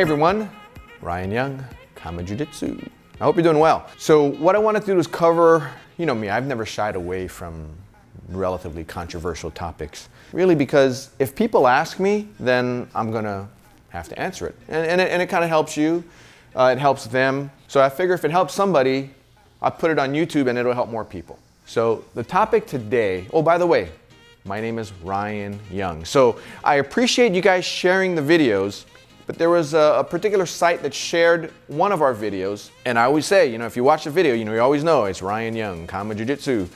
Hey everyone, Ryan Young, Kama Jiu-Jitsu. I hope you're doing well. So what I want to do is cover, you know me, I've never shied away from relatively controversial topics. Really, because if people ask me, then I'm gonna have to answer it. And it kind of helps you, it helps them. So I figure if it helps somebody, I'll put it on YouTube and it'll help more people. So the topic today, oh, by the way, my name is Ryan Young. So I appreciate you guys sharing the videos, but there was a particular site that shared one of our videos. And I always say, you know, if you watch the video, you always know it's Ryan Young, Kama Jiu-Jitsu.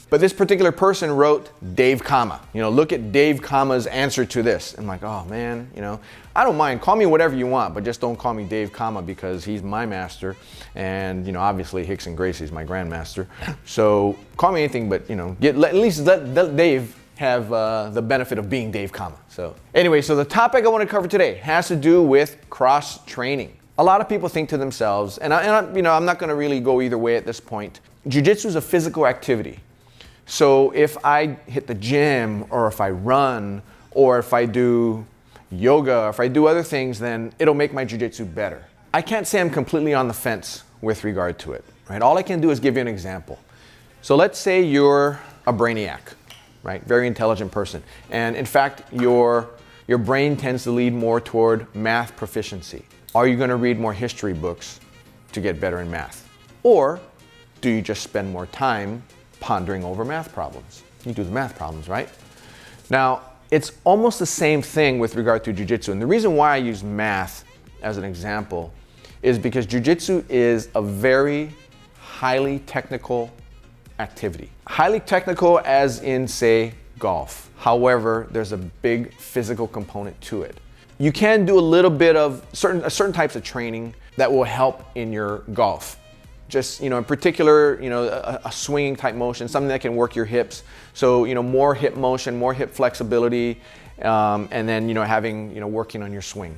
But this particular person wrote Dave Kama. You know, look at Dave Kama's answer to this. I'm like, oh man, you know, I don't mind. Call me whatever you want, but just don't call me Dave Kama because he's my master. And, you know, obviously RICKSON Gracie's my grandmaster. So call me anything, but, you know, at least let Dave have the benefit of being Dave Kama. So anyway, so the topic I want to cover today has to do with cross training. A lot of people think to themselves, and I'm not going to really go either way at this point. Jiu-Jitsu is a physical activity. So if I hit the gym, or if I run, or if I do yoga, or if I do other things, then it'll make my jiu-jitsu better. I can't say I'm completely on the fence with regard to it, right? All I can do is give you an example. So let's say you're a brainiac, right? Very intelligent person. And in fact, your brain tends to lead more toward math proficiency. Are you gonna read more history books to get better in math? Or do you just spend more time pondering over math problems? You do the math problems, right? Now, it's almost the same thing with regard to jiu-jitsu. And the reason why I use math as an example is because jiu-jitsu is a very highly technical activity. Highly technical as in, say, golf. However, there's a big physical component to it. You can do a little bit of certain types of training that will help in your golf. Just, you know, in particular, you know, a swinging type motion, something that can work your hips. So, you know, more hip motion, more hip flexibility, and then, you know, working on your swing.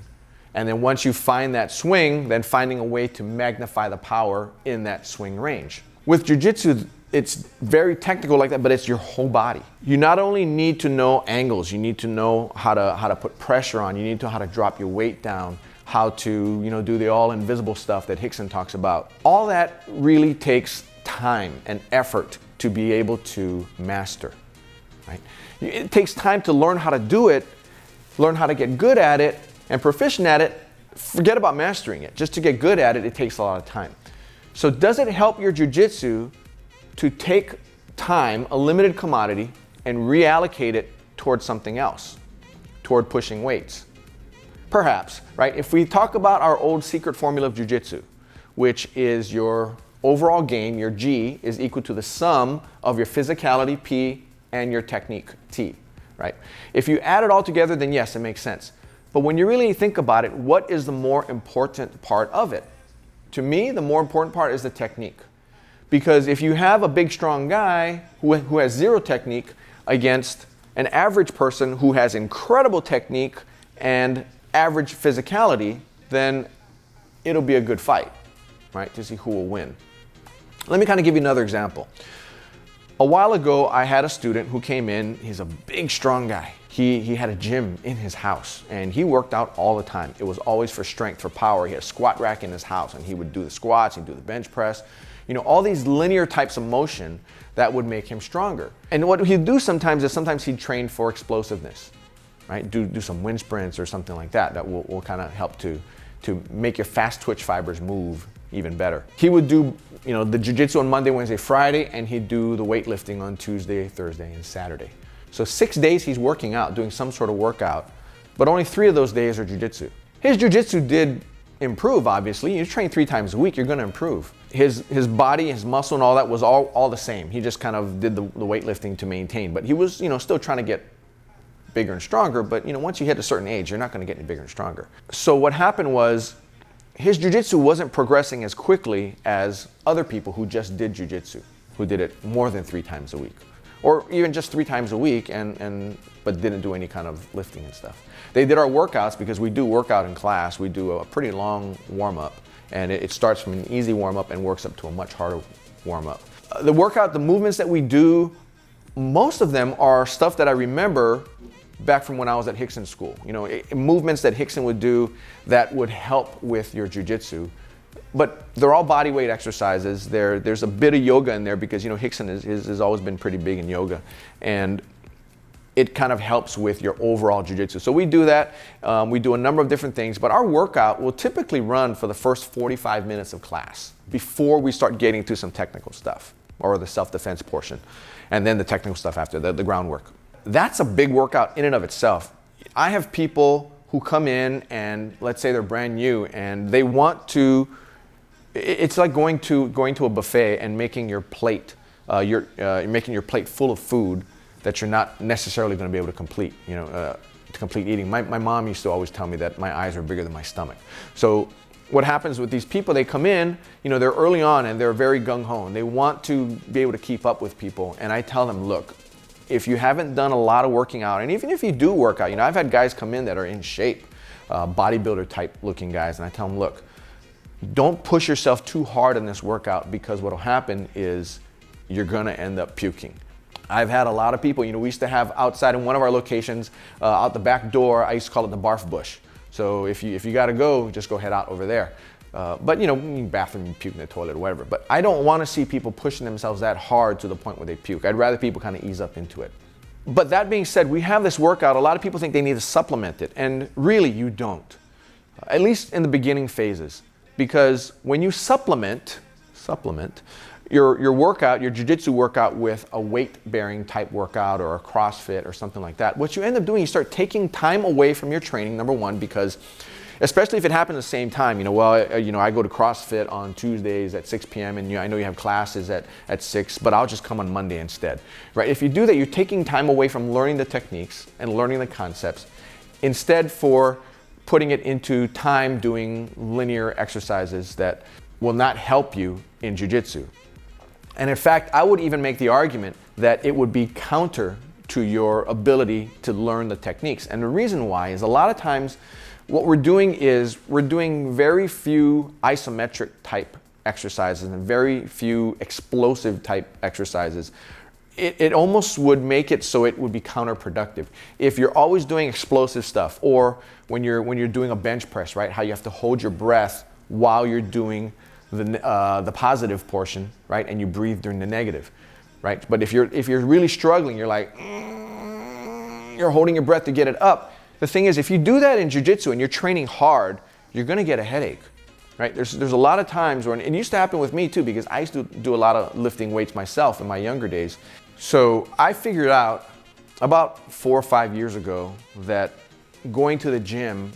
And then once you find that swing, then finding a way to magnify the power in that swing range. With jiu-jitsu, it's very technical like that, but it's your whole body. You not only need to know angles, you need to know how to put pressure on, you need to know how to drop your weight down, how to, you know, do the all invisible stuff that RICKSON talks about. All that really takes time and effort to be able to master, right? It takes time to learn how to do it, learn how to get good at it and proficient at it. Forget about mastering it. Just to get good at it, it takes a lot of time. So does it help your jiu-jitsu to take time, a limited commodity, and reallocate it towards something else, toward pushing weights? Perhaps, right? If we talk about our old secret formula of jiu-jitsu, which is your overall game, your G, is equal to the sum of your physicality, P, and your technique, T, right? If you add it all together, then yes, it makes sense. But when you really think about it, what is the more important part of it? To me, the more important part is the technique. Because if you have a big, strong guy who has zero technique against an average person who has incredible technique and average physicality, then it'll be a good fight, right, to see who will win. Let me kind of give you another example. A while ago, I had a student who came in. He's a big, strong guy. He had a gym in his house, and he worked out all the time. It was always for strength, for power. He had a squat rack in his house, and he would do the squats, he'd do the bench press. You know, all these linear types of motion that would make him stronger. And what he'd do sometimes is he'd train for explosiveness. Right? Do some wind sprints or something like that will kind of help to make your fast twitch fibers move even better. He would do, you know, the jiu-jitsu on Monday, Wednesday, Friday, and he'd do the weightlifting on Tuesday, Thursday, and Saturday. So 6 days he's working out, doing some sort of workout, but only 3 of those days are jiu-jitsu. His jiu-jitsu did improve, obviously. You train 3 times a week, you're gonna improve. His body, his muscle, and all that was all the same. He just kind of did the weightlifting to maintain, but he was, you know, still trying to get bigger and stronger, but you know, once you hit a certain age, you're not going to get any bigger and stronger. So what happened was his jiu-jitsu wasn't progressing as quickly as other people who just did jiu-jitsu, who did it more than 3 times a week, or even just 3 times a week but didn't do any kind of lifting and stuff. They did our workouts because we do workout in class. We do a pretty long warm-up, and it starts from an easy warm-up and works up to a much harder warm-up. The movements that we do, most of them are stuff that I remember back from when I was at RICKSON school. You know, movements that RICKSON would do that would help with your jiu-jitsu. But they're all body weight exercises. There's a bit of yoga in there because, you know, RICKSON has always been pretty big in yoga. And it kind of helps with your overall jiu-jitsu. So we do that. We do a number of different things, but our workout will typically run for the first 45 minutes of class before we start getting to some technical stuff or the self-defense portion, and then the technical stuff after, the groundwork. That's a big workout in and of itself. I have people who come in and let's say they're brand new and they want to, it's like going to a buffet and making your plate, you're making your plate full of food that you're not necessarily going to be able to complete, to complete eating. My mom used to always tell me that my eyes are bigger than my stomach. So what happens with these people, they come in, they're early on and they're very gung-ho and they want to be able to keep up with people. And I tell them, look, if you haven't done a lot of working out, and even if you do work out, I've had guys come in that are in shape, bodybuilder type looking guys, and I tell them, look, don't push yourself too hard in this workout because what'll happen is you're gonna end up puking. I've had a lot of people, we used to have outside in one of our locations, out the back door, I used to call it the barf bush. So if you gotta go, just go head out over there. But bathroom, you puke in the toilet or whatever. But I don't wanna see people pushing themselves that hard to the point where they puke. I'd rather people kind of ease up into it. But that being said, we have this workout, a lot of people think they need to supplement it, and really you don't. At least in the beginning phases. Because when you supplement your workout, your jiu-jitsu workout with a weight-bearing type workout or a CrossFit or something like that, what you end up doing, you start taking time away from your training, number one, because especially if it happens at the same time, I go to CrossFit on Tuesdays at 6 p.m. and I know you have classes at 6, but I'll just come on Monday instead, right? If you do that, you're taking time away from learning the techniques and learning the concepts, instead for putting it into time doing linear exercises that will not help you in jiu-jitsu. And in fact, I would even make the argument that it would be counter to your ability to learn the techniques. And the reason why is a lot of times what we're doing is we're doing very few isometric type exercises and very few explosive type exercises. It almost would make it so it would be counterproductive. If you're always doing explosive stuff, or when you're doing a bench press, right? How you have to hold your breath while you're doing the positive portion, right? And you breathe during the negative, right? But if you're really struggling, you're like, you're holding your breath to get it up. The thing is, if you do that in jiu-jitsu and you're training hard, you're gonna get a headache, right? There's a lot of times when, and it used to happen with me too, because I used to do a lot of lifting weights myself in my younger days. So I figured out about 4 or 5 years ago that going to the gym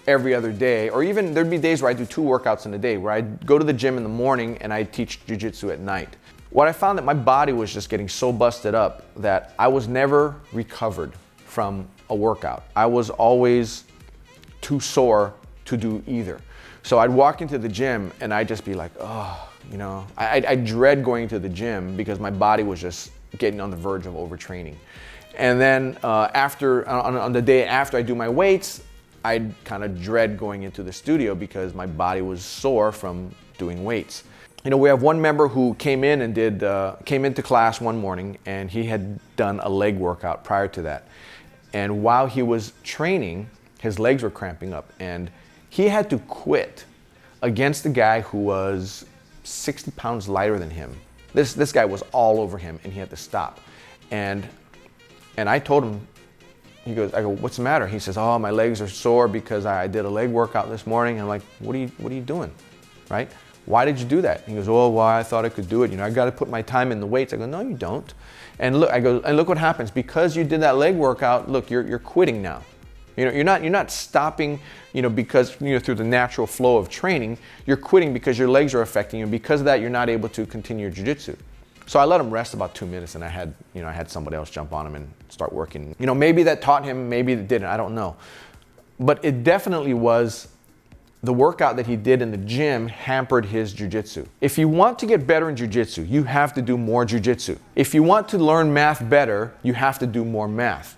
every other day, or even there'd be days where I do 2 workouts in a day, where I'd go to the gym in the morning and I'd teach jiu-jitsu at night. What I found that my body was just getting so busted up that I was never recovered from a workout. I was always too sore to do either. So I'd walk into the gym and I'd just be like, I dread going to the gym because my body was just getting on the verge of overtraining. And then on the day after I do my weights, I'd kind of dread going into the studio because my body was sore from doing weights. We have one member who came in and came into class one morning and he had done a leg workout prior to that. And while he was training, his legs were cramping up and he had to quit against a guy who was 60 pounds lighter than him. This guy was all over him and he had to stop. And I told him, I go, what's the matter? He says, oh, my legs are sore because I did a leg workout this morning. And I'm like, what are you doing, right? Why did you do that? He goes, oh, well, I thought I could do it. I got to put my time in the weights. I go, no, you don't. And look what happens. Because you did that leg workout, look, you're quitting now. You're not stopping, because through the natural flow of training, you're quitting because your legs are affecting you. And because of that, you're not able to continue your jiu-jitsu. So I let him rest about 2 minutes and I had somebody else jump on him and start working. Maybe that taught him, maybe it didn't, I don't know. But it definitely was the workout that he did in the gym hampered his jiu-jitsu. If you want to get better in jiu-jitsu, you have to do more jiu-jitsu. If you want to learn math better, you have to do more math.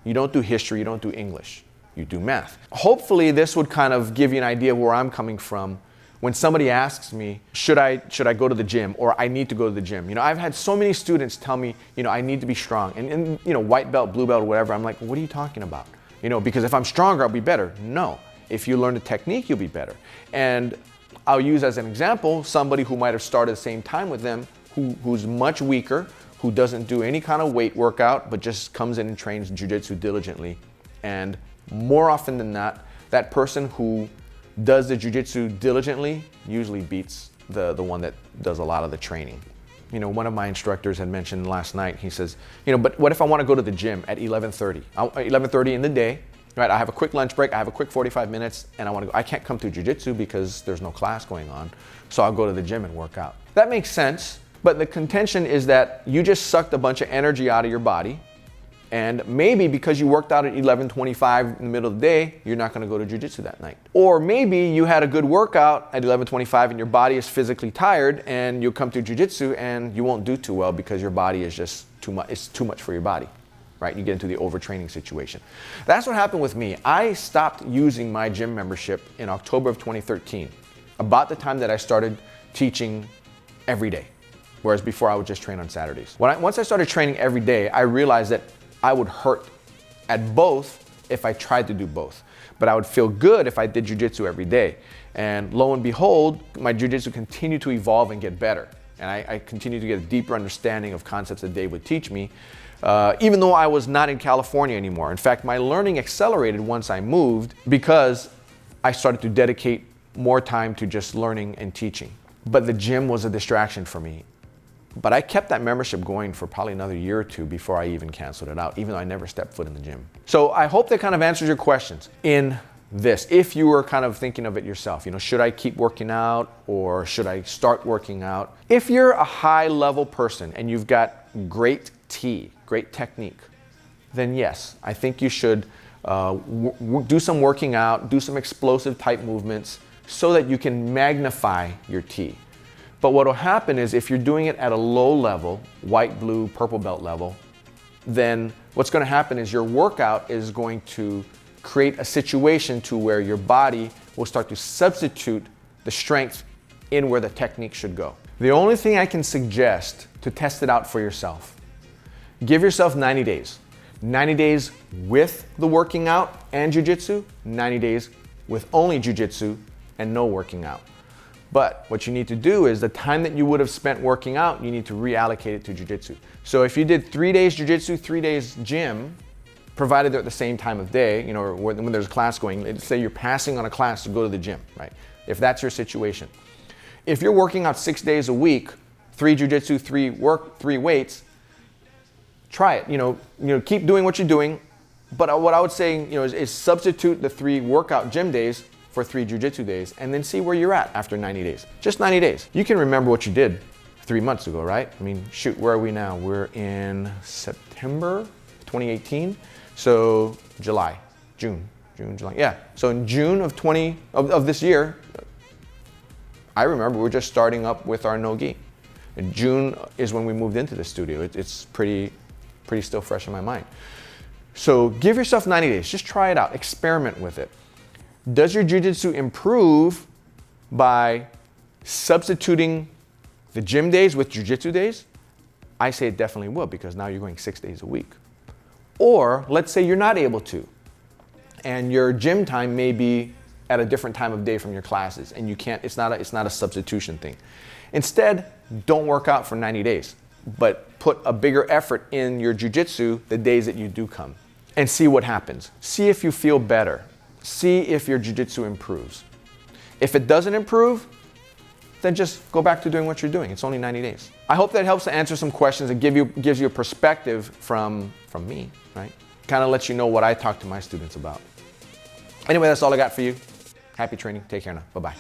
You don't do history, you don't do English, you do math. Hopefully this would kind of give you an idea of where I'm coming from when somebody asks me, should I go to the gym, or I need to go to the gym? You know, I've had so many students tell me, you know, I need to be strong. And you know, white belt, blue belt, whatever. I'm like, what are you talking about? You know, because if I'm stronger, I'll be better. No, if you learn the technique, you'll be better. And I'll use as an example, somebody who might have started the same time with them, who's much weaker, who doesn't do any kind of weight workout, but just comes in and trains jiu-jitsu diligently. And more often than not, that person who does the jiu-jitsu diligently usually beats the one that does a lot of the training. You know, one of my instructors had mentioned last night, he says, you know, but what if I want to go to the gym at 11:30? 11:30 in the day, right? I have a quick lunch break, I have a quick 45 minutes, and I want to go. I can't come to jiu-jitsu because there's no class going on, so I'll go to the gym and work out. That makes sense, but the contention is that you just sucked a bunch of energy out of your body, and maybe because you worked out at 11:25 in the middle of the day, you're not going to go to jiu-jitsu that night. Or maybe you had a good workout at 11:25 and your body is physically tired, and you'll come to jiu-jitsu and you won't do too well because your body is just too much. It's too much for your body, right? You get into the overtraining situation. That's what happened with me. I stopped using my gym membership in October of 2013, about the time that I started teaching every day. Whereas before I would just train on Saturdays. Once I started training every day, I realized that I would hurt at both if I tried to do both. But I would feel good if I did jiu-jitsu every day. And lo and behold, my jiu-jitsu continued to evolve and get better. And I continued to get a deeper understanding of concepts that Dave would teach me, even though I was not in California anymore. In fact, my learning accelerated once I moved because I started to dedicate more time to just learning and teaching. But the gym was a distraction for me. But I kept that membership going for probably another year or two before I even canceled it out, even though I never stepped foot in the gym. So I hope that kind of answers your questions in this. If you were kind of thinking of it yourself, you know, should I keep working out or should I start working out? If you're a high level person and you've got great great technique, then yes, I think you should do some working out, do some explosive type movements so that you can magnify your T. But what will happen is if you're doing it at a low level, white, blue, purple belt level, then what's going to happen is your workout is going to create a situation to where your body will start to substitute the strength in where the technique should go. The only thing I can suggest to test it out for yourself, give yourself 90 days. 90 days with the working out and jiu-jitsu, 90 days with only jiu-jitsu and no working out. But what you need to do is the time that you would have spent working out, you need to reallocate it to jiu-jitsu. So if you did 3 days jiu-jitsu, 3 days gym, provided they're at the same time of day, you know, or when there's a class going, let's say you're passing on a class to go to the gym, right? If that's your situation. If you're working out 6 days a week, 3 jiu-jitsu, 3 weights, try it. You know, keep doing what you're doing. But what I would say, you know, is substitute the 3 workout gym days for 3 jiu-jitsu days, and then see where you're at after 90 days. Just 90 days. You can remember what you did 3 months ago, right? I mean, shoot, where are we now? We're in September 2018. So July, June, July. Yeah. So in June of this year, I remember we're just starting up with our no-gi. And June is when we moved into the studio. It's pretty still fresh in my mind. So give yourself 90 days. Just try it out. Experiment with it. Does your jiu-jitsu improve by substituting the gym days with jiu-jitsu days? I say it definitely will, because now you're going 6 days a week. Or let's say you're not able to, and your gym time may be at a different time of day from your classes, and you can't. It's not a substitution thing. Instead, don't work out for 90 days, but put a bigger effort in your jiu-jitsu the days that you do come, and see what happens. See if you feel better. See if your jiu-jitsu improves. If it doesn't improve, then just go back to doing what you're doing. It's only 90 days. I hope that helps to answer some questions and gives you a perspective from me, right? Kind of lets you know what I talk to my students about. Anyway, that's all I got for you. Happy training. Take care now. Bye-bye.